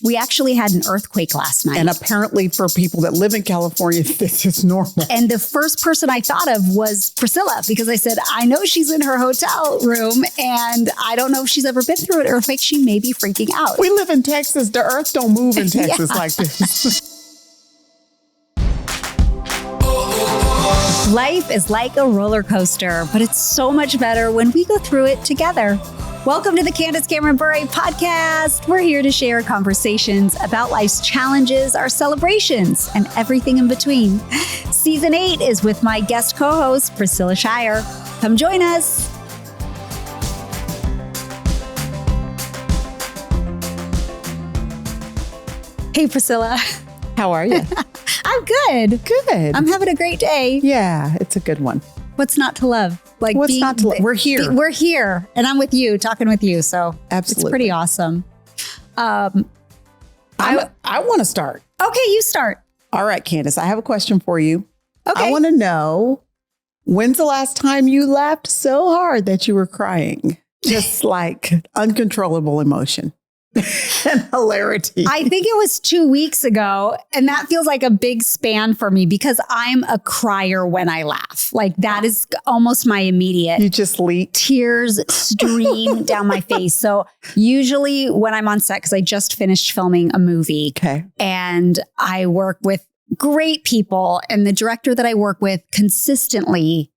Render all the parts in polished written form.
We actually had an earthquake last night. And apparently for people that live in California, this is normal. And the first person I thought of was Priscilla, because I said, I know she's in her hotel room and I don't know if she's ever been through an earthquake. She may be freaking out. We live in Texas. The earth don't move in Texas like this. Life is like a roller coaster, but it's so much better when we go through it together. Welcome to the Candace Cameron Bure Podcast. We're here to share conversations about life's challenges, our celebrations, and everything in between. Season 8 is with my guest co-host, Priscilla Shirer. Come join us. Hey, Priscilla. How are you? I'm good. Good. I'm having a great day. Yeah, it's a good one. What's not to love? Like, what's not to love? We're here. We're here, and I'm with you, talking with you. So absolutely, it's pretty awesome. I want to start. Okay, you start. All right, Candace, I have a question for you. Okay. I want to know, when's the last time you laughed so hard that you were crying? Just like uncontrollable emotion. And hilarity. I think it was 2 weeks ago. And that feels like a big span for me because I'm a crier when I laugh. Like that is almost my immediate. You just leak. Tears stream down my face. So usually when I'm on set, because I just finished filming a movie. Okay. And I work with great people. And the director that I work with consistently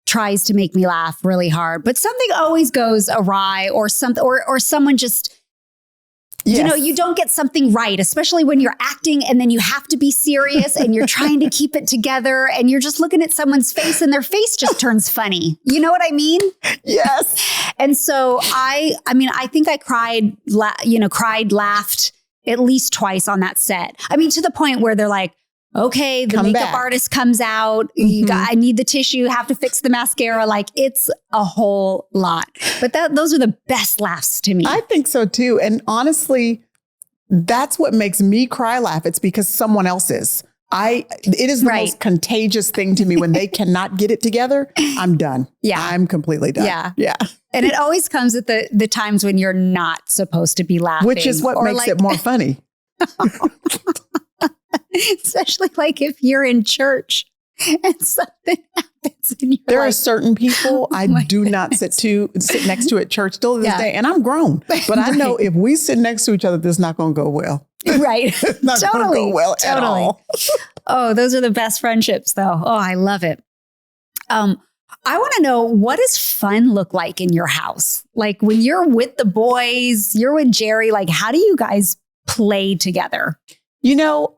tries to make me laugh really hard. But something always goes awry or something, or someone just... Yes. You know, you don't get something right, especially when you're acting and then you have to be serious and you're trying to keep it together and you're just looking at someone's face and their face just turns funny. You know what I mean? Yes. And so I think I cried, laughed at least twice on that set. I mean, to the point where they're like, okay, the makeup artist comes out. I need the tissue, have to fix the mascara. Like it's a whole lot. But those are the best laughs to me. I think so too. And honestly, that's what makes me cry laugh. It's because someone else is. It is the most contagious thing to me when they cannot get it together. I'm done. Yeah. I'm completely done. Yeah. Yeah. And it always comes at the times when you're not supposed to be laughing. Which is what makes it more funny. Especially like if you're in church and something happens and there are certain people I do not sit next to at church till this day. And I'm grown, but I know if we sit next to each other, this is not going to go well. Right. It's not going to go well at all. Oh, those are the best friendships though. Oh, I love it. I want to know, what does fun look like in your house? Like when you're with the boys, you're with Jerry, like how do you guys play together? You know,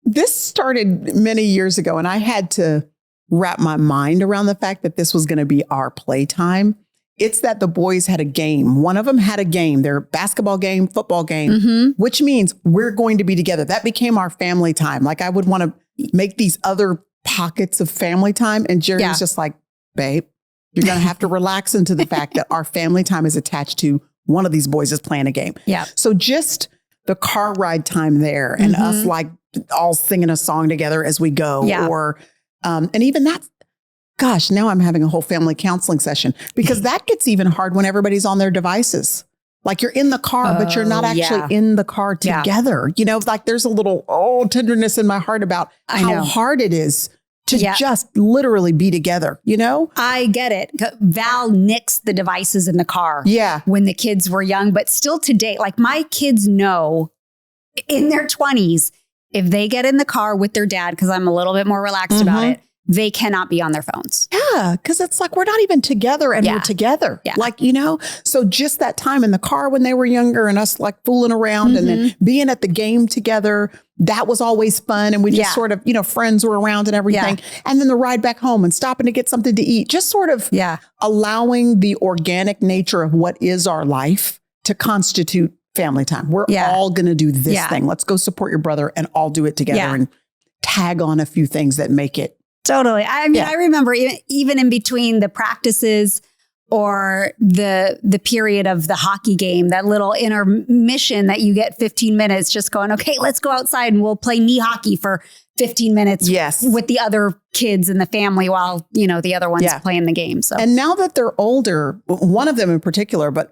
this started many years ago, and I had to wrap my mind around the fact that this was going to be our playtime. It's that the boys had a game. One of them had a game, their basketball game, football game, which means we're going to be together. That became our family time. Like I would want to make these other pockets of family time. And Jerry was just like, babe, you're going to have to relax into the fact that our family time is attached to one of these boys is playing a game. Yeah. So just the car ride time there and us like all singing a song together as we go or, and even that, gosh, now I'm having a whole family counseling session because that gets even hard when everybody's on their devices. Like you're in the car, but you're not actually in the car together. You know, like there's a little, tenderness in my heart about how hard it is to just literally be together, you know? I get it. Val nixed the devices in the car when the kids were young, but still today, like my kids know in their 20s, if they get in the car with their dad, because I'm a little bit more relaxed about it, they cannot be on their phones. Yeah, because it's like we're not even together and we're together. Yeah. Like, you know, so just that time in the car when they were younger and us like fooling around and then being at the game together, that was always fun. And we just sort of, you know, friends were around and everything. Yeah. And then the ride back home and stopping to get something to eat, just sort of allowing the organic nature of what is our life to constitute family time. We're all going to do this thing. Let's go support your brother and all do it together and tag on a few things that make it. Totally. I mean, I remember even in between the practices or the period of the hockey game, that little intermission that you get 15 minutes just going, okay, let's go outside and we'll play knee hockey for 15 minutes with the other kids in the family while, you know, the other one's playing the game. So, and now that they're older, one of them in particular, but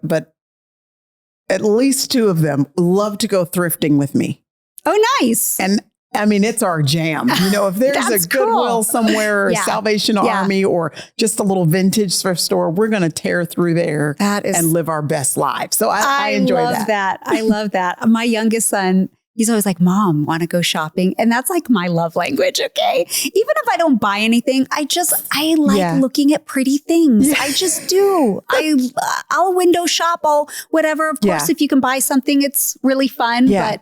at least 2 of them love to go thrifting with me. Oh, nice. And I mean, it's our jam. You know, if there's a Goodwill somewhere, or Salvation Army, or just a little vintage thrift store, we're going to tear through there and live our best life. So I enjoy that. I love that. My youngest son, he's always like, Mom, want to go shopping? And that's like my love language. Okay. Even if I don't buy anything, I like looking at pretty things. Yeah. I just do. I'll window shop, whatever. Of course, if you can buy something, it's really fun. Yeah.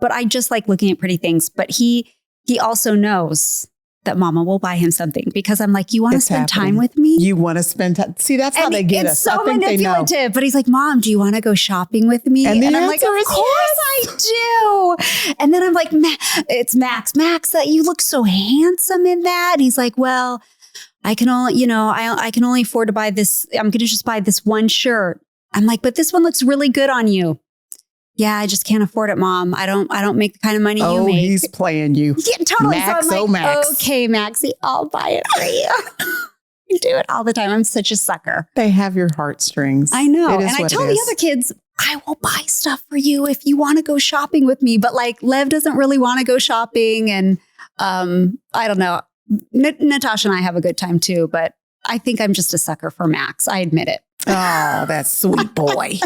But I just like looking at pretty things. But he also knows that Mama will buy him something because I'm like, you want to spend time with me? You want to spend time. See, that's how they get us. It's so manipulative. But he's like, Mom, do you want to go shopping with me? And I'm like, of course I do. And then I'm like, it's Max. Max, you look so handsome in that. And he's like, well, I can only afford to buy this. I'm going to just buy this one shirt. I'm like, but this one looks really good on you. Yeah, I just can't afford it, Mom. I don't make the kind of money you make. Oh, he's playing you. Yeah, totally. Max, so I'm like, Max. Okay, Maxie, I'll buy it for you. I do it all the time. I'm such a sucker. They have your heartstrings. I know. And I tell the other kids, I will buy stuff for you if you want to go shopping with me. But like Lev doesn't really want to go shopping. And I don't know. Natasha and I have a good time too. But I think I'm just a sucker for Max. I admit it. Oh, that sweet boy.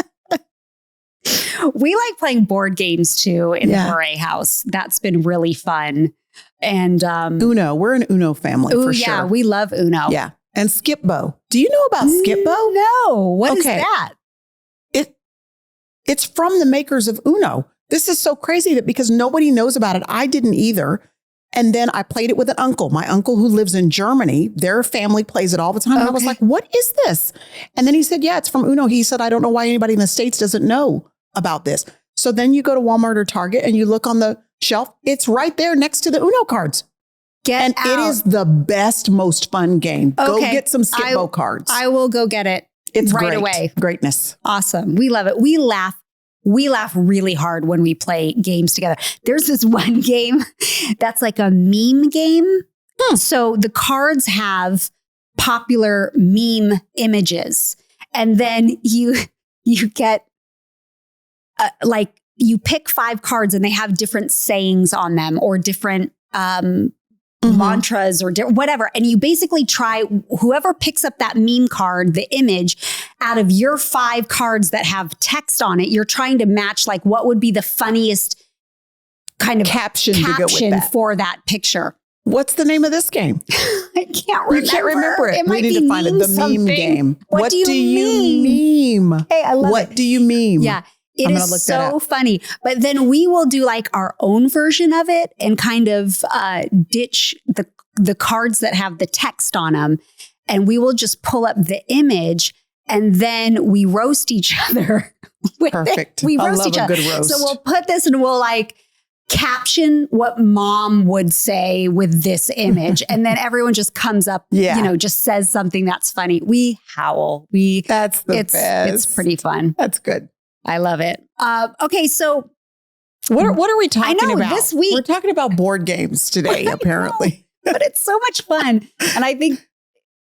We like playing board games too in the Bure house. That's been really fun. And Uno, we're an Uno family for sure. Yeah, we love Uno. Yeah. And Skipbo. Do you know about Skipbo? No. What is that? It's from the makers of Uno. This is so crazy that because nobody knows about it, I didn't either. And then I played it with an uncle. My uncle who lives in Germany, their family plays it all the time. And I was like, what is this? And then he said, yeah, it's from Uno. He said, I don't know why anybody in the States doesn't know about this. So then you go to Walmart or Target and you look on the shelf. It's right there next to the Uno cards. It is the best, most fun game. Okay. Go get some Skipbo cards. I will go get it. It's right away. Greatness. Awesome. We love it. We laugh really hard when we play games together. There's this one game that's like a meme game. So the cards have popular meme images. And then you get you pick 5 cards and they have different sayings on them or different mantras or whatever. And you basically try, whoever picks up that meme card, the image out of your 5 cards that have text on it, you're trying to match like what would be the funniest kind of caption to go with that. For that picture. What's the name of this game? I can't remember. You can't remember it. We need to find it. The meme game. What do you meme? Hey, I love it. What do you meme? Yeah. It is so funny. But then we will do like our own version of it and kind of ditch the cards that have the text on them. And we will just pull up the image and then we roast each other. Perfect. We roast each other. Good roast. So we'll put this and we'll like caption what Mom would say with this image. And then everyone just comes up, just says something that's funny. We howl. That's the best. It's pretty fun. That's good. I love it. Okay, so what are we talking about this week? We're talking about board games today, apparently. But it's so much fun, and I think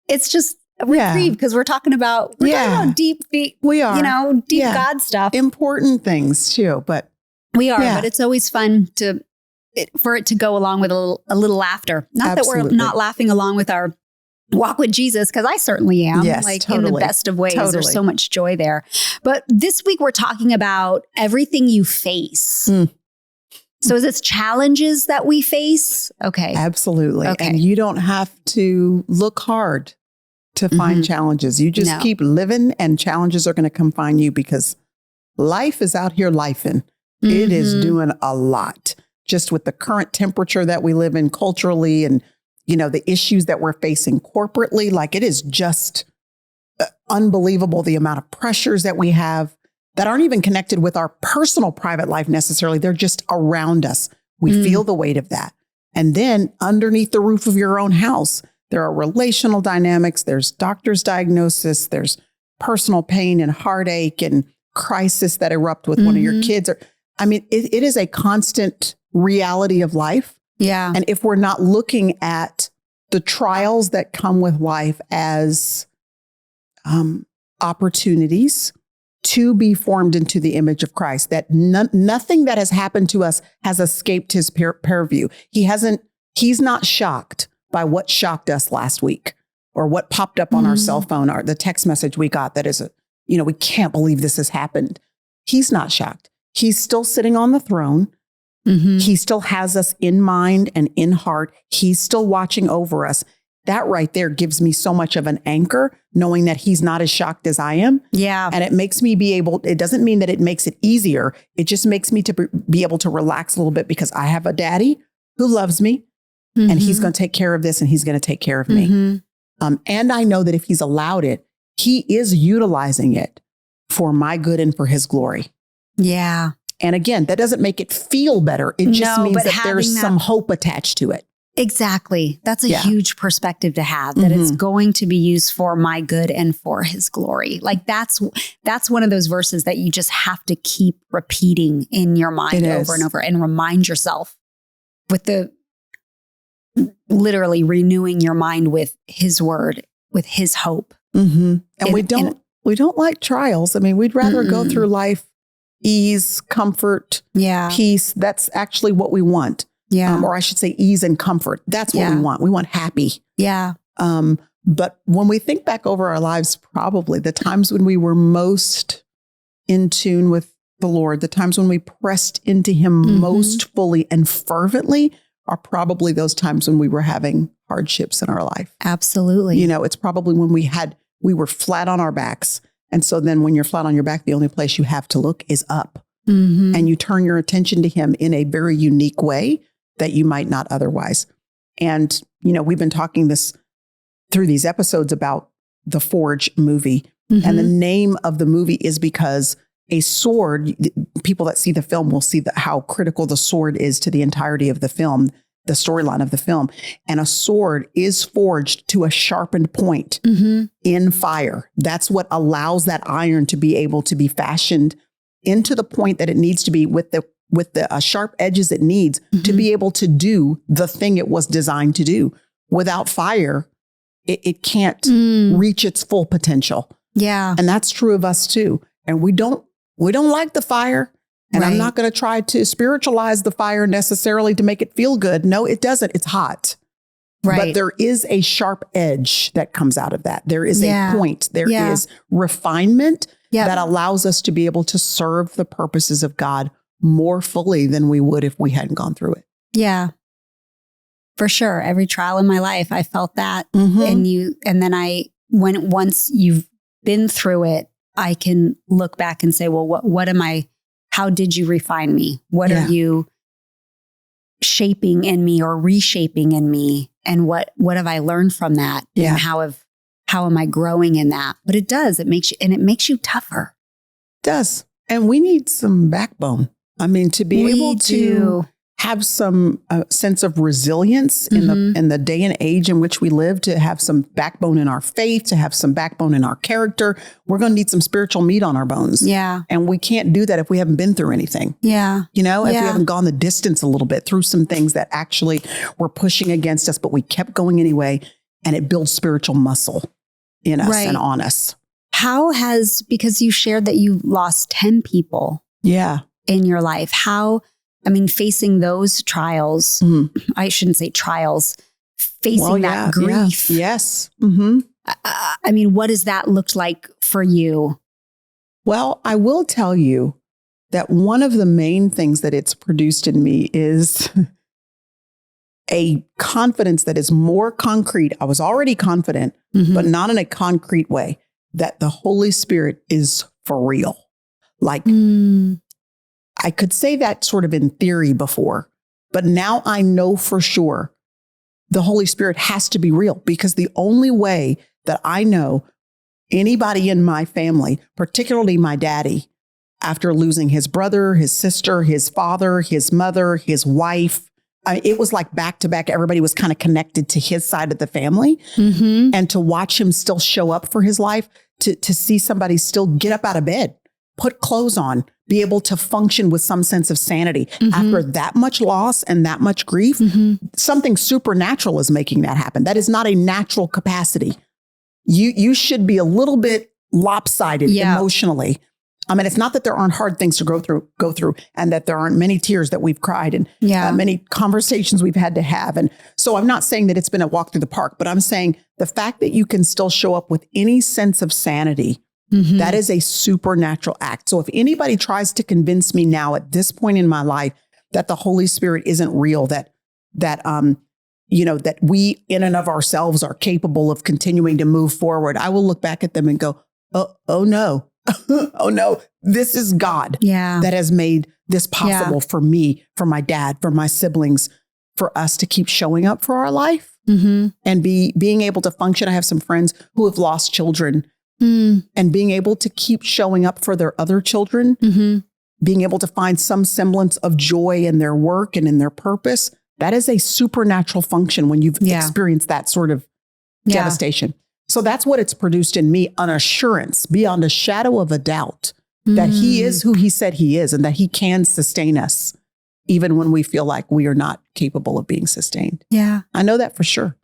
it's just a reprieve because we're talking about deep. We are, deep God stuff, important things too. But we are. But it's always fun for it to go along with a little laughter. Not that we're not laughing along with our walk with Jesus, because I certainly am, in the best of ways. Totally. There's so much joy there. But this week we're talking about everything you face. So is it challenges that we face? Okay. Absolutely. Okay. And you don't have to look hard to find challenges. You just keep living and challenges are going to come find you because life is out here lifing. It is doing a lot just with the current temperature that we live in culturally and the issues that we're facing corporately. Like it is just unbelievable the amount of pressures that we have that aren't even connected with our personal private life necessarily. They're just around us. We feel the weight of that. And then underneath the roof of your own house, there are relational dynamics. There's doctor's diagnosis. There's personal pain and heartache and crisis that erupt with one of your kids. It is a constant reality of life. Yeah. And if we're not looking at the trials that come with life as opportunities to be formed into the image of Christ, that nothing that has happened to us has escaped his purview. He's not shocked by what shocked us last week or what popped up on our cell phone or the text message we got that is, we can't believe this has happened. He's not shocked. He's still sitting on the throne. Mm-hmm. He still has us in mind and in heart. He's still watching over us. That right there gives me so much of an anchor, knowing that he's not as shocked as I am. Yeah. And it makes me it doesn't mean that it makes it easier. It just makes me to be able to relax a little bit because I have a daddy who loves me and he's going to take care of this and he's going to take care of me. And I know that if he's allowed it, he is utilizing it for my good and for his glory. Yeah. And again, that doesn't make it feel better. It just means that there's some hope attached to it. Exactly. That's a huge perspective to have, that it's going to be used for my good and for his glory. Like that's one of those verses that you just have to keep repeating in your mind over and over and remind yourself with literally renewing your mind with his word, with his hope. And we don't like trials. I mean, we'd rather go through life, ease, comfort, peace. That's actually what we want. Yeah. Or I should say ease and comfort. That's what we want. We want happy. Yeah. But when we think back over our lives, probably the times when we were most in tune with the Lord, the times when we pressed into him most fully and fervently are probably those times when we were having hardships in our life. Absolutely. It's probably when we were flat on our backs. And so then when you're flat on your back, the only place you have to look is up. And you turn your attention to him in a very unique way that you might not otherwise. And, we've been talking through these episodes about the Forge movie. And the name of the movie is because a sword, people that see the film will see how critical the sword is to the entirety of the film, the storyline of the film. And a sword is forged to a sharpened point in fire. That's what allows that iron to be able to be fashioned into the point that it needs to be with the sharp edges it needs to be able to do the thing it was designed to do. Without fire, it can't reach its full potential. Yeah. And that's true of us too. And we don't like the fire. And I'm not going to try to spiritualize the fire necessarily to make it feel good. No, it doesn't. It's hot. Right. But there is a sharp edge that comes out of that. There is a point. There is refinement that allows us to be able to serve the purposes of God more fully than we would if we hadn't gone through it. Yeah, for sure. Every trial in my life, I felt that. And then once you've been through it, I can look back and say, well, how did you refine me? What are you shaping in me or reshaping in me? And what have I learned from that? And how am I growing in that? But it does, it makes you tougher. It does. And we need some backbone. I mean, to be able to have some sense of resilience in the day and age in which we live, to have some backbone in our faith, to have some backbone in our character, we're going to need some spiritual meat on our bones. Yeah. And we can't do that if we haven't been through anything. Yeah. If we haven't gone the distance a little bit through some things that actually were pushing against us, but we kept going anyway, and it builds spiritual muscle in us and on us. Because you shared that you lost 10 people. Yeah. In your life, facing those trials, I shouldn't say trials, facing that grief. Yeah. Yes. What does that look like for you? Well, I will tell you that one of the main things that it's produced in me is a confidence that is more concrete. I was already confident, but not in a concrete way, that the Holy Spirit is for real. Like, I could say that sort of in theory before, but now I know for sure the Holy Spirit has to be real, because the only way that I know anybody in my family, particularly my daddy, after losing his brother, his sister, his father, his mother, his wife, it was like back to back. Everybody was kind of connected to his side of the family. And to watch him still show up for his life, to see somebody still get up out of bed, put clothes on, be able to function with some sense of sanity after that much loss and that much grief. Something supernatural is making that happen. That is not a natural capacity. You should be a little bit lopsided emotionally I mean, it's not that there aren't hard things to go through and that there aren't many tears that we've cried and many conversations we've had to have. And so I'm not saying that it's been a walk through the park, but I'm saying the fact that you can still show up with any sense of sanity, that is a supernatural act. So if anybody tries to convince me now at this point in my life that the Holy Spirit isn't real, that we in and of ourselves are capable of continuing to move forward, I will look back at them and go, oh no. Oh no, this is God that has made this possible for me, for my dad, for my siblings, for us to keep showing up for our life and being able to function. I have some friends who have lost children and being able to keep showing up for their other children, being able to find some semblance of joy in their work and in their purpose. That is a supernatural function when you've experienced that sort of devastation. So that's what it's produced in me, an assurance beyond a shadow of a doubt that he is who he said he is and that he can sustain us even when we feel like we are not capable of being sustained. Yeah. I know that for sure.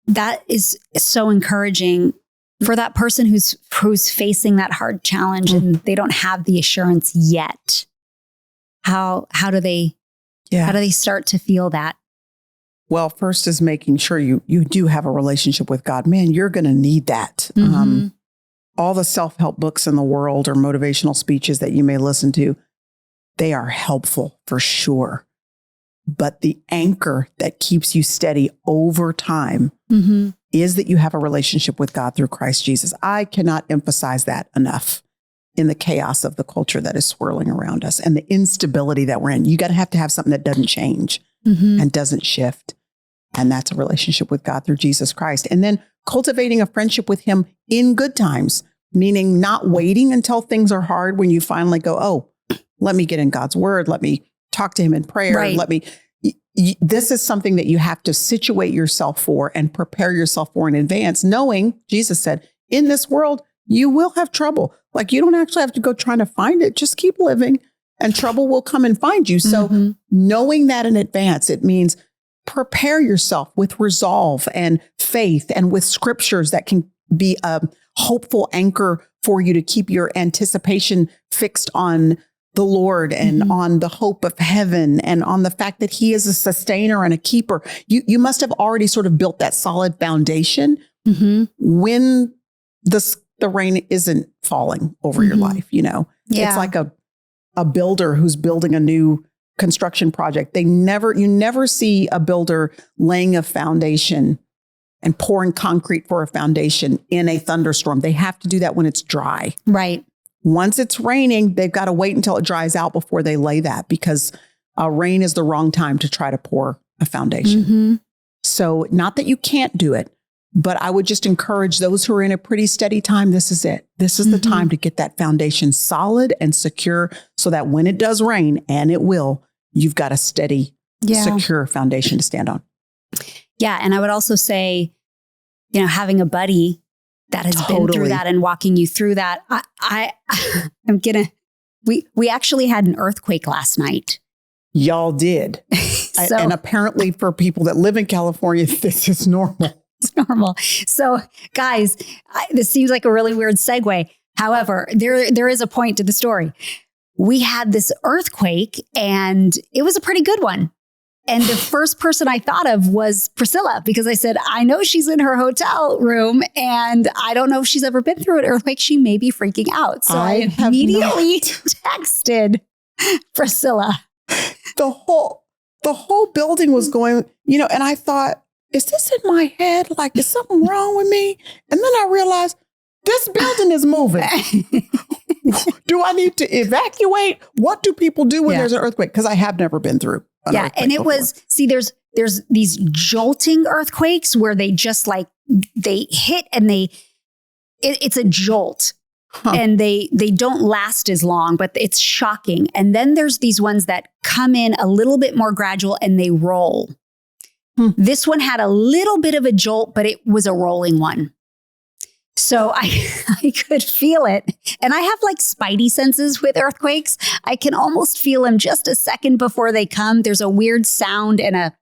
That is so encouraging for that person who's facing that hard challenge and they don't have the assurance yet. How do they start to feel that? Well, first is making sure you do have a relationship with God. Man, you're going to need that. All the self-help books in the world or motivational speeches that you may listen to, they are helpful for sure. But the anchor that keeps you steady over time is that you have a relationship with God through Christ Jesus. I cannot emphasize that enough in the chaos of the culture that is swirling around us and the instability that we're in. You got to have something that doesn't change and doesn't shift. And that's a relationship with God through Jesus Christ. And then cultivating a friendship with him in good times, meaning not waiting until things are hard when you finally go, oh, let me get in God's word. Let me talk to him in prayer. Right. This is something that you have to situate yourself for and prepare yourself for in advance, knowing, Jesus said, in this world, you will have trouble. Like you don't actually have to go trying to find it. Just keep living and trouble will come and find you. So knowing that in advance, it means prepare yourself with resolve and faith and with scriptures that can be a hopeful anchor for you to keep your anticipation fixed on the Lord and on the hope of heaven and on the fact that he is a sustainer and a keeper. You must have already sort of built that solid foundation when the rain isn't falling over your life, It's like a builder who's building a new construction project. You never see a builder laying a foundation and pouring concrete for a foundation in a thunderstorm. They have to do that when it's dry. Right. Once it's raining, they've got to wait until it dries out before they lay that because rain is the wrong time to try to pour a foundation. So not that you can't do it, but I would just encourage those who are in a pretty steady time. This is it. This is the time to get that foundation solid and secure so that when it does rain, and it will, you've got a steady, secure foundation to stand on. Yeah. And I would also say, having a buddy that has been through that and walking you through that. We actually had an earthquake last night. Y'all did. And apparently for people that live in California, this is normal. It's normal. So guys, this seems like a really weird segue. However, there is a point to the story. We had this earthquake and it was a pretty good one. And the first person I thought of was Priscilla, because I said, I know she's in her hotel room and I don't know if she's ever been through an earthquake. She may be freaking out. So I immediately texted Priscilla. The whole building was going, and I thought, is this in my head? Like, is something wrong with me? And then I realized this building is moving. Do I need to evacuate? What do people do when there's an earthquake? Because I have never been through an earthquake and it before. there's these jolting earthquakes where they just they hit and it's a jolt. And they don't last as long, but it's shocking. And then there's these ones that come in a little bit more gradual and they roll. This one had a little bit of a jolt, but it was a rolling one. So I could feel it. And I have spidey senses with earthquakes. I can almost feel them just a second before they come. There's a weird sound and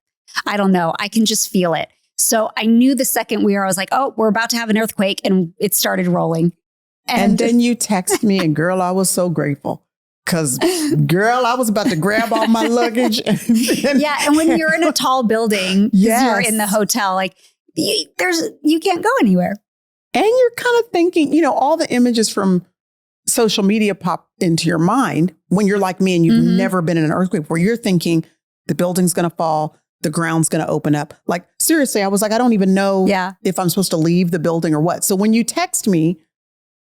I don't know, I can just feel it. So I knew the second I was like, oh, we're about to have an earthquake, and it started rolling. And then you text me and girl, I was so grateful. Because, girl, I was about to grab all my luggage. And when you're in a tall building, you're in the hotel, like you can't go anywhere. And you're kind of thinking, all the images from social media pop into your mind when you're like me and you've never been in an earthquake, where you're thinking the building's going to fall, the ground's going to open up. Like, seriously, I was like, I don't even know if I'm supposed to leave the building or what. So when you text me,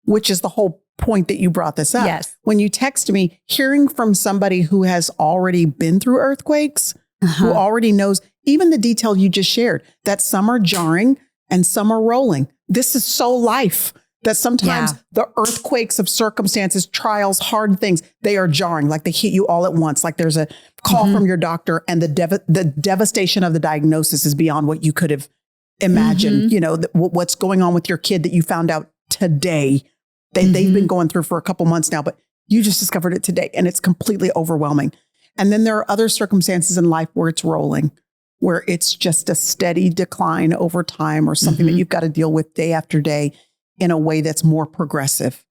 which is the whole point that you brought this up. Yes. When you text me, hearing from somebody who has already been through earthquakes, who already knows even the detail you just shared, that some are jarring and some are rolling. This is so life that sometimes the earthquakes of circumstances, trials, hard things, they are jarring, like they hit you all at once. Like there's a call from your doctor and the devastation of the diagnosis is beyond what you could have imagined. What's going on with your kid that you found out today. They've been going through for a couple months now, but you just discovered it today and it's completely overwhelming. And then there are other circumstances in life where it's rolling, where it's just a steady decline over time or something that you've got to deal with day after day in a way that's more progressive.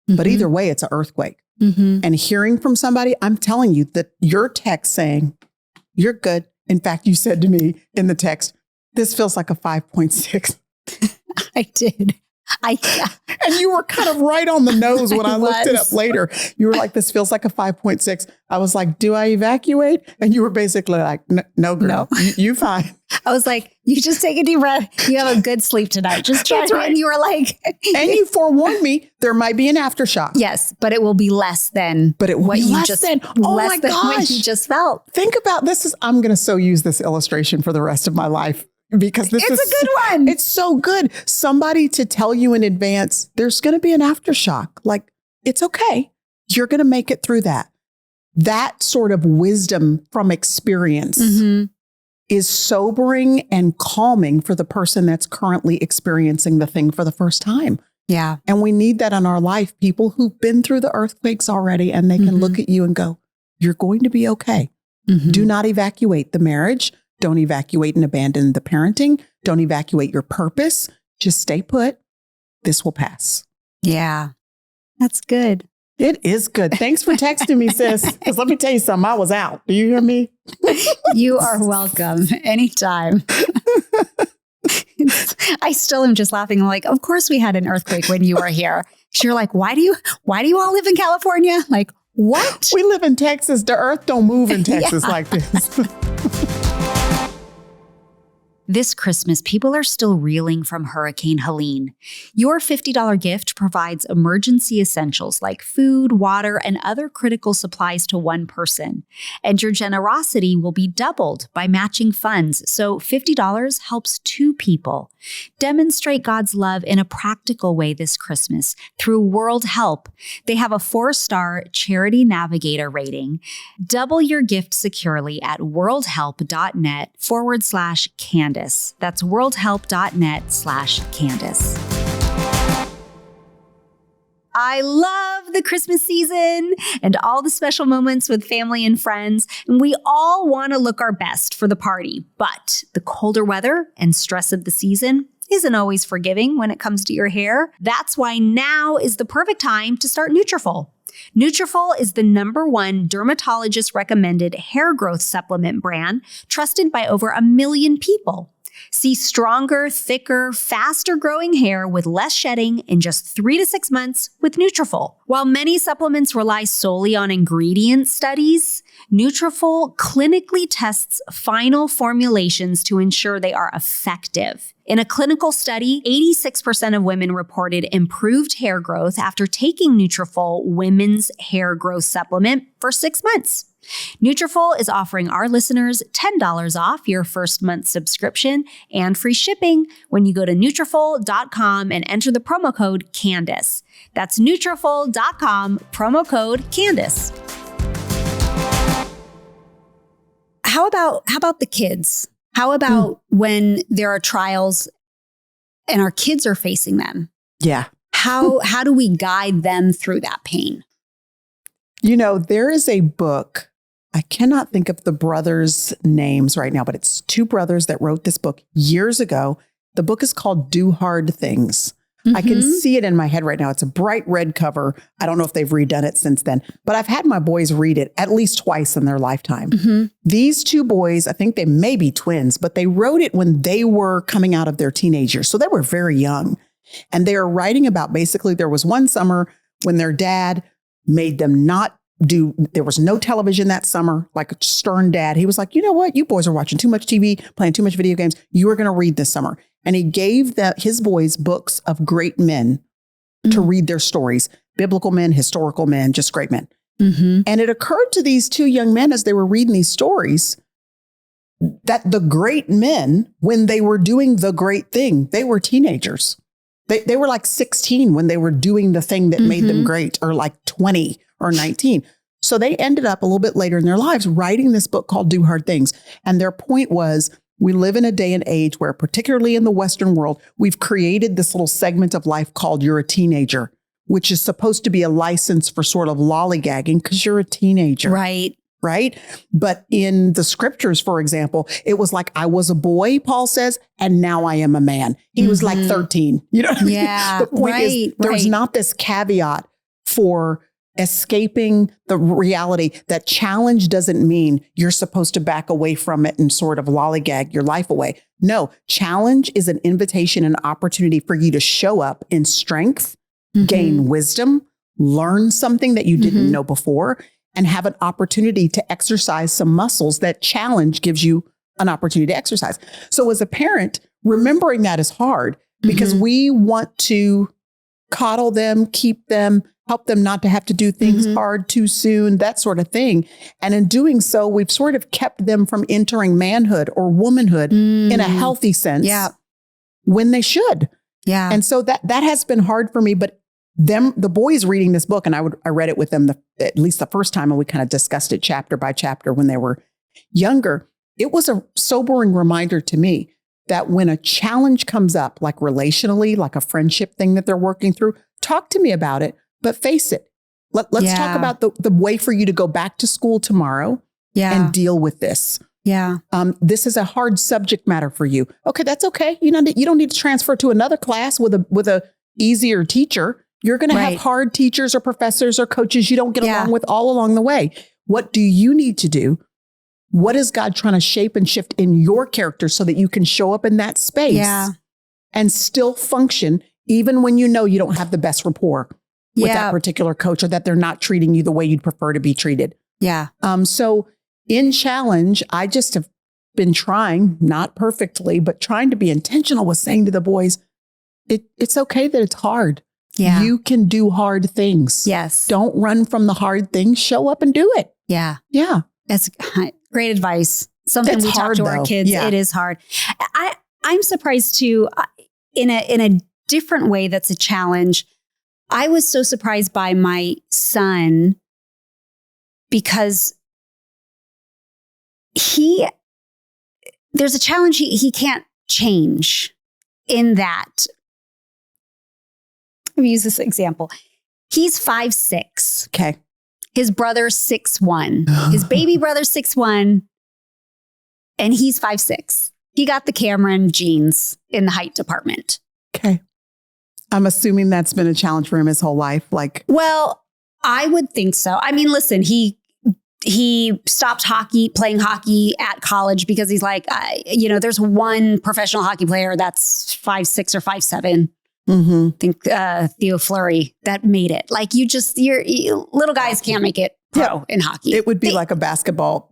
But either way, it's an earthquake. And hearing from somebody, I'm telling you that your text saying, you're good. In fact, you said to me in the text, this feels like a 5.6. I did. And you were kind of right on the nose when I looked it up later. You were like, this feels like a 5.6. I was like, do I evacuate? And you were basically like, no, girl, you fine. I was like, you just take a deep breath. You have a good sleep tonight. Just try. Right. And you were like, and you forewarned me, there might be an aftershock. Yes, but it will be less than what you just felt. Think about this. I'm going to so use this illustration for the rest of my life. Because it's a good one. It's so good. Somebody to tell you in advance, there's going to be an aftershock. Like, it's okay. You're going to make it through that. That sort of wisdom from experience is sobering and calming for the person that's currently experiencing the thing for the first time. Yeah. And we need that in our life. People who've been through the earthquakes already, and they can look at you and go, you're going to be okay. Do not evacuate the marriage. Don't evacuate and abandon the parenting. Don't evacuate your purpose. Just stay put. This will pass. Yeah, that's good. It is good. Thanks for texting me, sis. Because let me tell you something. I was out. Do you hear me? You are welcome. Anytime. I still am just laughing. I'm like, of course we had an earthquake when you were here. You're like, why do you all live in California? Like, what? We live in Texas. The earth don't move in Texas like this. This Christmas, people are still reeling from Hurricane Helene. Your $50 gift provides emergency essentials like food, water, and other critical supplies to one person. And your generosity will be doubled by matching funds, so $50 helps two people. Demonstrate God's love in a practical way this Christmas through World Help. They have a 4-star Charity Navigator rating. Double your gift securely at worldhelp.net/Candace. That's worldhelp.net/Candace. I love the Christmas season and all the special moments with family and friends, and we all want to look our best for the party, but the colder weather and stress of the season isn't always forgiving when it comes to your hair. That's why now is the perfect time to start Nutrafol. Nutrafol is the #1 dermatologist-recommended hair growth supplement brand trusted by over 1 million people. See stronger, thicker, faster-growing hair with less shedding in just 3 to 6 months with Nutrafol. While many supplements rely solely on ingredient studies, Nutrafol clinically tests final formulations to ensure they are effective. In a clinical study, 86% of women reported improved hair growth after taking Nutrafol Women's Hair Growth Supplement for 6 months. Nutrafol is offering our listeners $10 off your first month subscription and free shipping when you go to Nutrafol.com and enter the promo code Candace. That's Nutrafol.com, promo code Candace. How about the kids? How about when there are trials and our kids are facing them? Yeah. How do we guide them through that pain? You know, there is a book. I cannot think of the brothers' names right now, but it's 2 brothers that wrote this book years ago. The book is called Do Hard Things. Mm-hmm. I can see it in my head right now. It's a bright red cover. I don't know if they've redone it since then, but I've had my boys read it at least twice in their lifetime. Mm-hmm. These two boys, I think they may be twins, but they wrote it when they were coming out of their teenage years. So they were very young. And they are writing about basically there was one summer when their dad made them not there was no television that summer, like a stern dad. He was like, you know what? You boys are watching too much TV, playing too much video games. You are going to read this summer. And he gave his boys books of great men to read their stories, biblical men, historical men, just great men. Mm-hmm. And it occurred to these two young men as they were reading these stories that the great men, when they were doing the great thing, they were teenagers. They were like 16 when they were doing the thing that made them great, or like 20 or 19. So they ended up a little bit later in their lives writing this book called Do Hard Things. And their point was, we live in a day and age where, particularly in the Western world, we've created this little segment of life called you're a teenager, which is supposed to be a license for sort of lollygagging because you're a teenager. Right. Right. But in the scriptures, for example, it was like, I was a boy, Paul says, and now I am a man. He was like 13. You know what I mean? Yeah. The point is, there's not this caveat for escaping the reality that challenge doesn't mean you're supposed to back away from it and sort of lollygag your life away. No, challenge is an invitation, an opportunity for you to show up in strength, gain wisdom, learn something that you didn't know before, and have an opportunity to exercise some muscles that challenge gives you an opportunity to exercise. So as a parent, remembering that is hard because we want to coddle them, keep them, help them not to have to do things hard too soon, that sort of thing. And in doing so, we've sort of kept them from entering manhood or womanhood in a healthy sense when they should. Yeah. And so that has been hard for me, but the boys reading this book, and I read it with them at least the first time, and we kind of discussed it chapter by chapter when they were younger. It was a sobering reminder to me that when a challenge comes up, like relationally, like a friendship thing that they're working through, talk to me about it, but face it. Let's talk about the way for you to go back to school tomorrow and deal with this. Yeah. This is a hard subject matter for you. Okay, that's okay. You don't need to transfer to another class with a easier teacher. You're going to have hard teachers or professors or coaches you don't get along with all along the way. What do you need to do? What is God trying to shape and shift in your character so that you can show up in that space and still function even when you know you don't have the best rapport with that particular coach or that they're not treating you the way you'd prefer to be treated? Yeah. So in challenge, I just have been trying, not perfectly, but trying to be intentional with saying to the boys, it's okay that it's hard. Yeah. You can do hard things. Yes. Don't run from the hard things. Show up and do it. Yeah. Yeah. That's great advice. Something we talk to our kids. Yeah. It is hard. I'm surprised too, in a different way that's a challenge. I was so surprised by my son because there's a challenge he can't change in that. Let me use this example. He's 5'6". Okay. His brother's 6'1". His baby brother's 6'1", and he's 5'6". He got the Cameron genes in the height department. Okay. I'm assuming that's been a challenge for him his whole life. Well, I would think so. I mean, listen, he stopped playing hockey at college because he's like, there's one professional hockey player that's 5'6" or 5'7". I think Theo Fleury that made it. Like your little guys can't make it pro in hockey. It would be like a basketball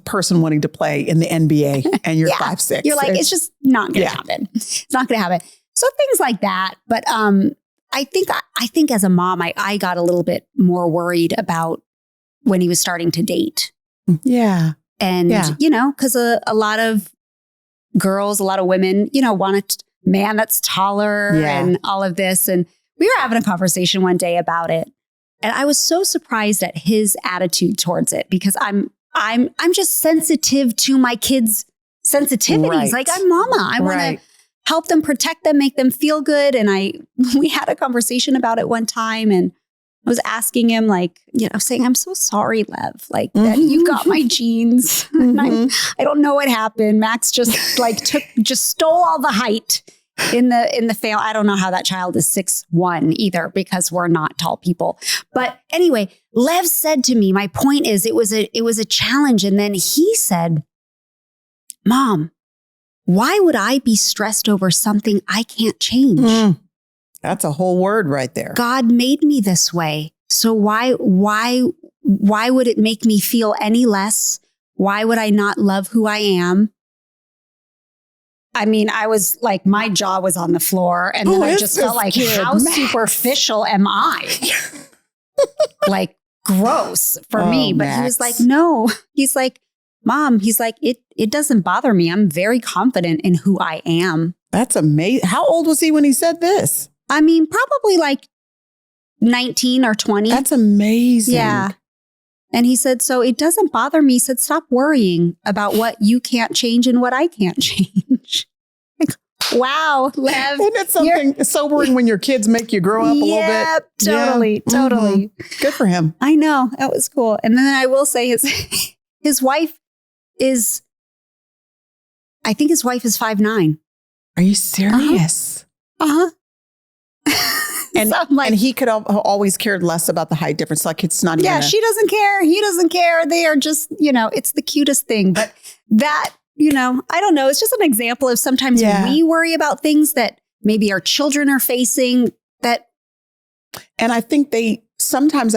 person wanting to play in the NBA and you're 5'6". You're like, it's just not going to happen. It's not going to happen. So things like that. But I think as a mom, I got a little bit more worried about when he was starting to date. Yeah. And, because a lot of girls, a lot of women, want to man that's taller and all of this. And we were having a conversation one day about it. And I was so surprised at his attitude towards it because I'm just sensitive to my kids' sensitivities. Right. Like I'm mama. I want to help them, protect them, make them feel good. And we had a conversation about it one time and I was asking him saying, I'm so sorry, Lev, that you got my genes. And I don't know what happened. Max just stole all the height in the family. I don't know how that child is 6'1" either, because we're not tall people. But anyway, Lev said to me, my point is it was a challenge. And then he said, Mom, why would I be stressed over something I can't change? That's a whole word right there. God made me this way. So why would it make me feel any less? Why would I not love who I am? I mean, I was like, my jaw was on the floor. And then I just felt like, how superficial am I? Like, gross for me. But Max. He was like, no. He's like, Mom, he's like, it doesn't bother me. I'm very confident in who I am. That's amazing. How old was he when he said this? I mean, probably like 19 or 20. That's amazing. Yeah. And he said, so it doesn't bother me. He said, stop worrying about what you can't change and what I can't change. Like, wow, Lev. Isn't it something sobering when your kids make you grow up a little bit? Totally. Mm-hmm. Good for him. I know. That was cool. And then I will say his wife is, I think his wife is 5'9". Are you serious? Uh-huh. And, so like, and he could have always cared less about the height difference. Like, it's not even. Yeah, she doesn't care. He doesn't care. They are just, it's the cutest thing. But that, I don't know. It's just an example of sometimes we worry about things that maybe our children are facing that. And I think sometimes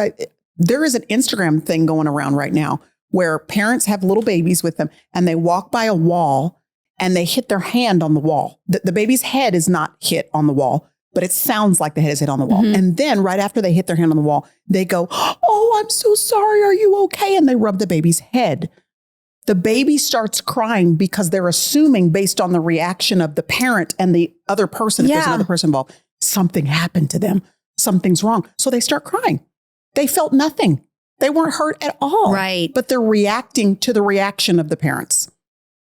there is an Instagram thing going around right now where parents have little babies with them and they walk by a wall and they hit their hand on the wall. The baby's head is not hit on the wall, but it sounds like the head is hit on the wall. Mm-hmm. And then right after they hit their hand on the wall, they go, oh, I'm so sorry. Are you okay? And they rub the baby's head. The baby starts crying because they're assuming, based on the reaction of the parent and the other person, if there's another person involved, something happened to them. Something's wrong. So they start crying. They felt nothing. They weren't hurt at all. Right. But they're reacting to the reaction of the parents.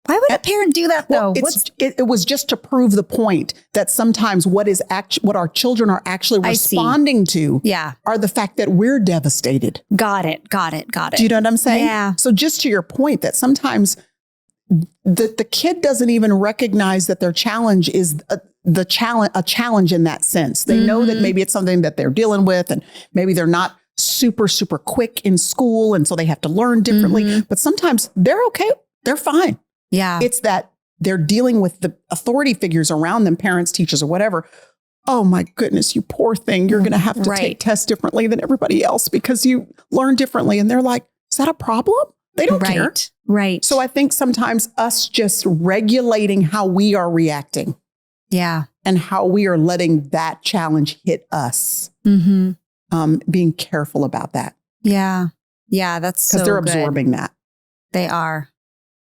Why would a parent do that, though? Well, it was just to prove the point that sometimes what our children are actually responding to are the fact that we're devastated. Got it. Do you know what I'm saying? Yeah. So just to your point that sometimes the kid doesn't even recognize that their challenge is a challenge in that sense. They know that maybe it's something that they're dealing with, and maybe they're not super, super quick in school. And so they have to learn differently. But sometimes they're okay. They're fine. Yeah. It's that they're dealing with the authority figures around them, parents, teachers, or whatever. Oh my goodness, you poor thing. You're going to have to take tests differently than everybody else because you learn differently. And they're like, is that a problem? They don't care. Right. So I think sometimes us just regulating how we are reacting. Yeah. And how we are letting that challenge hit us. Being careful about that. Yeah. Yeah. That's so because they're absorbing that. They are.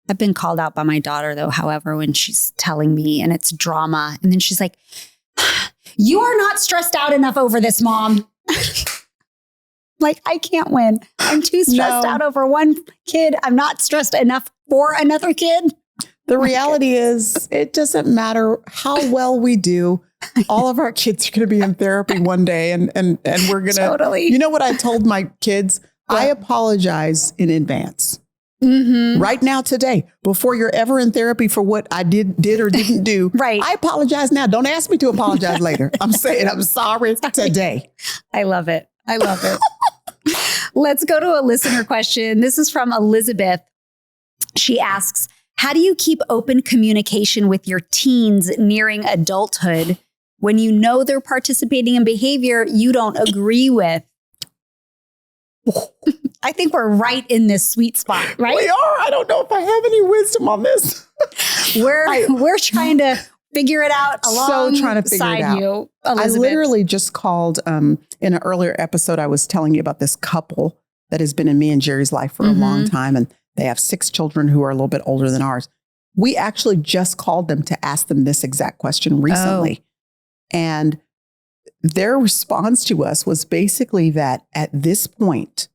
I've been called out by my daughter, though, however, when she's telling me and it's drama. And then she's like, you are not stressed out enough over this, Mom. Like, I can't win. I'm too stressed out over one kid. I'm not stressed enough for another kid. The reality is it doesn't matter how well we do. All of our kids are going to be in therapy one day and we're going to. Totally. You know what I told my kids? What? I apologize in advance. Right now, today, before you're ever in therapy for what I did or didn't do. Right. I apologize now. Don't ask me to apologize later. I'm saying I'm sorry today. I love it. Let's go to a listener question. This is from Elizabeth. She asks, how do you keep open communication with your teens nearing adulthood when you know they're participating in behavior you don't agree with? I think we're right in this sweet spot, right? We are. I don't know if I have any wisdom on this. We're trying to figure it out alongside you, Elizabeth. I literally just called in an earlier episode. I was telling you about this couple that has been in me and Jerry's life for a long time. And they have 6 children who are a little bit older than ours. We actually just called them to ask them this exact question recently. And their response to us was basically that at this point,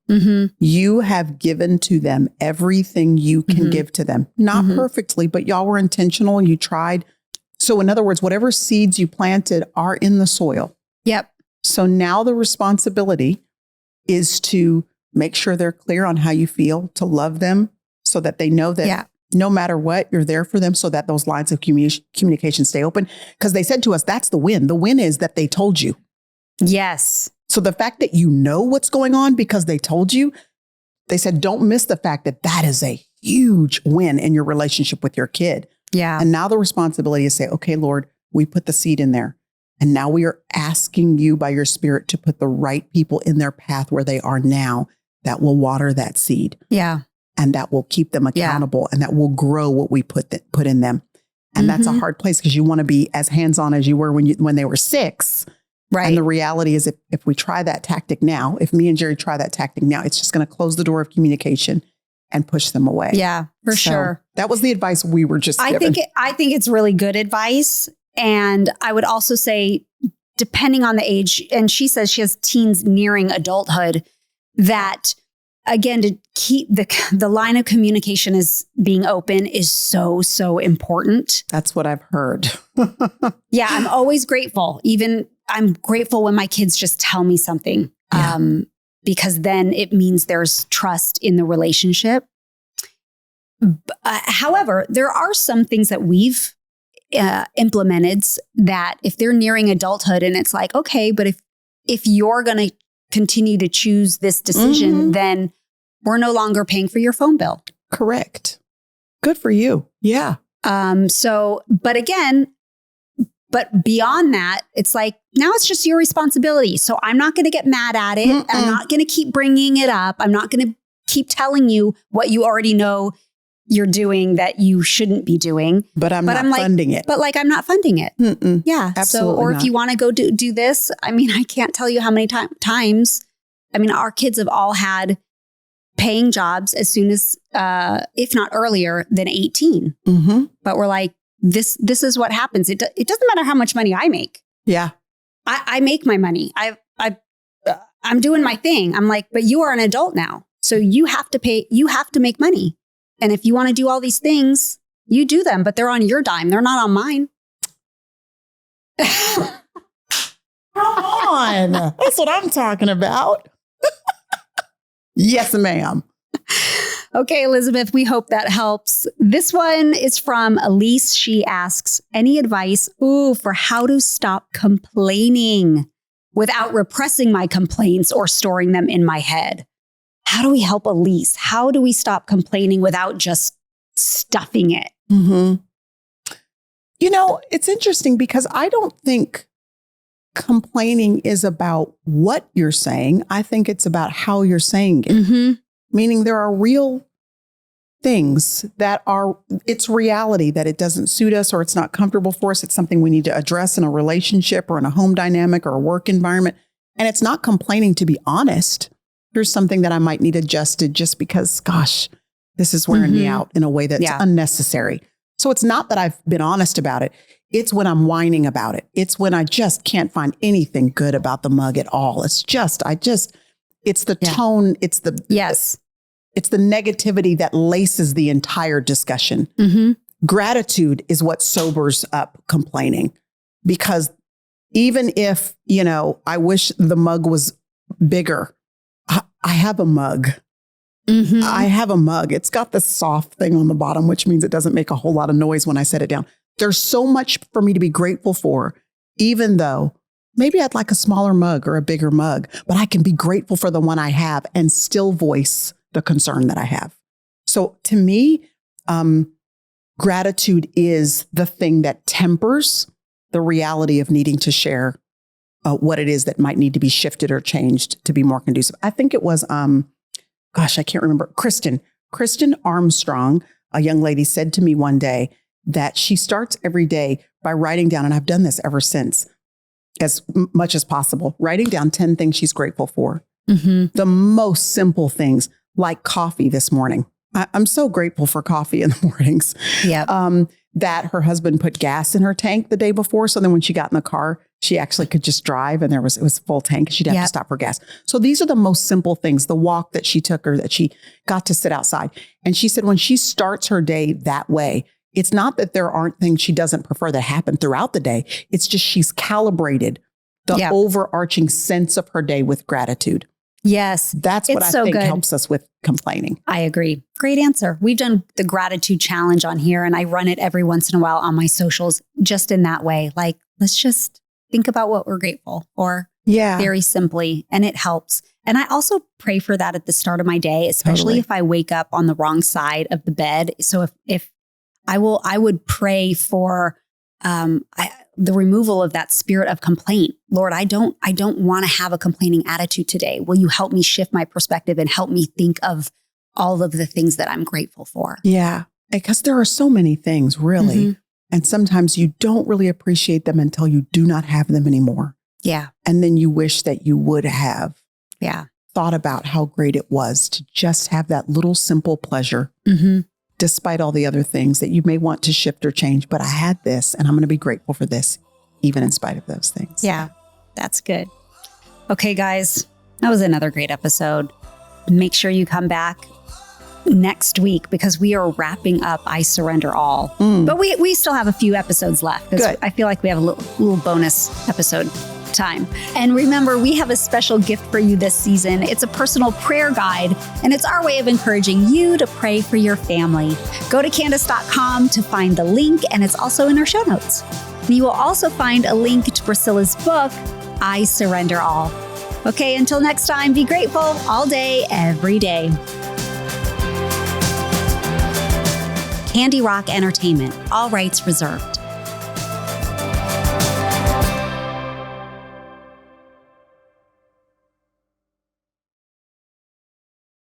you have given to them everything you can give to them. Not perfectly, but y'all were intentional and you tried. So in other words, whatever seeds you planted are in the soil. Yep. So now the responsibility is to make sure they're clear on how you feel, to love them so that they know that no matter what, you're there for them so that those lines of communication stay open. Because they said to us, that's the win. The win is that they told you. Yes. So the fact that you know what's going on because they told you, they said, don't miss the fact that that is a huge win in your relationship with your kid. Yeah. And now the responsibility is say, okay, Lord, we put the seed in there. And now we are asking you by your Spirit to put the right people in their path where they are now that will water that seed. Yeah. And that will keep them accountable and that will grow what we put in them. And that's a hard place because you want to be as hands-on as you were when they were 6. Right. And the reality is if we try that tactic now, if me and Jerry try that tactic now, it's just going to close the door of communication and push them away. Yeah, for sure. That was the advice we were just given. I think it's really good advice. And I would also say, depending on the age, and she says she has teens nearing adulthood, that again, to keep the line of communication is being open is so, so important. That's what I've heard. Yeah, I'm always grateful. Even I'm grateful when my kids just tell me something, because then it means there's trust in the relationship. However, there are some things that we've implemented that if they're nearing adulthood and it's like, okay, but if you're going to continue to choose this decision, then we're no longer paying for your phone bill. Correct. Good for you. Yeah. But beyond that, it's like, now it's just your responsibility. So I'm not going to get mad at it. I'm not going to keep bringing it up. I'm not going to keep telling you what you already know you're doing that you shouldn't be doing. But I'm not funding it. But like, I'm not funding it. Yeah. Absolutely. So, or if you want to go do this, I mean, I can't tell you how many times, I mean, our kids have all had paying jobs as soon as, if not earlier than 18. But we're like, this is what happens. It doesn't matter how much money I make. Yeah. I make my money. I'm doing my thing. I'm like, but you are an adult now. So you have to pay, you have to make money. And if you want to do all these things, you do them, but they're on your dime. They're not on mine. Come on. That's what I'm talking about. Yes, ma'am. Okay, Elizabeth, we hope that helps. This one is from Elise. She asks, any advice for how to stop complaining without repressing my complaints or storing them in my head? How do we help Elise? How do we stop complaining without just stuffing it? You know, it's interesting because I don't think complaining is about what you're saying. I think it's about how you're saying it. Meaning there are real things that it's reality that it doesn't suit us or it's not comfortable for us. It's something we need to address in a relationship or in a home dynamic or a work environment. And it's not complaining, to be honest. Here's something that I might need adjusted just because, gosh, this is wearing me out in a way that's unnecessary. So it's not that I've been honest about it. It's when I'm whining about it. It's when I just can't find anything good about the mug at all. It's the tone. It's the negativity that laces the entire discussion. Gratitude is what sobers up complaining, because even if, I wish the mug was bigger, I have a mug. I have a mug. It's got this soft thing on the bottom, which means it doesn't make a whole lot of noise when I set it down. There's so much for me to be grateful for, even though maybe I'd like a smaller mug or a bigger mug, but I can be grateful for the one I have and still voice the concern that I have. So to me, gratitude is the thing that tempers the reality of needing to share what it is that might need to be shifted or changed to be more conducive. I think it was, I can't remember. Kristen Armstrong, a young lady, said to me one day that she starts every day by writing down, and I've done this ever since, as much as possible, writing down 10 things she's grateful for. The most simple things, like coffee this morning. I'm so grateful for coffee in the mornings. That her husband put gas in her tank the day before. So then when she got in the car, she actually could just drive and it was full tank. She'd have to stop for gas. So these are the most simple things, the walk that she took, or that she got to sit outside. And she said, when she starts her day that way, it's not that there aren't things she doesn't prefer that happen throughout the day. It's just she's calibrated the overarching sense of her day with gratitude. Yes. That's what I think helps us with complaining. I agree. Great answer. We've done the gratitude challenge on here, and I run it every once in a while on my socials just in that way. Like, let's just think about what we're grateful for. Very simply. And it helps. And I also pray for that at the start of my day, especially if I wake up on the wrong side of the bed. So if I would pray for the removal of that spirit of complaint. Lord, I don't want to have a complaining attitude today. Will you help me shift my perspective and help me think of all of the things that I'm grateful for? Yeah, because there are so many things, really. Mm-hmm. And sometimes you don't really appreciate them until you do not have them anymore. Yeah. And then you wish that you would have thought about how great it was to just have that little simple pleasure. Despite all the other things that you may want to shift or change. But I had this, and I'm going to be grateful for this, even in spite of those things. Yeah, that's good. Okay, guys, that was another great episode. Make sure you come back next week because we are wrapping up I Surrender All. But we still have a few episodes left. Good. I feel like we have a little bonus episode time. And remember, we have a special gift for you this season. It's a personal prayer guide, and it's our way of encouraging you to pray for your family. Go to Candace.com to find the link, and it's also in our show notes. And you will also find a link to Priscilla's book, I Surrender All. Okay, until next time, be grateful all day, every day. Candy Rock Entertainment, all rights reserved.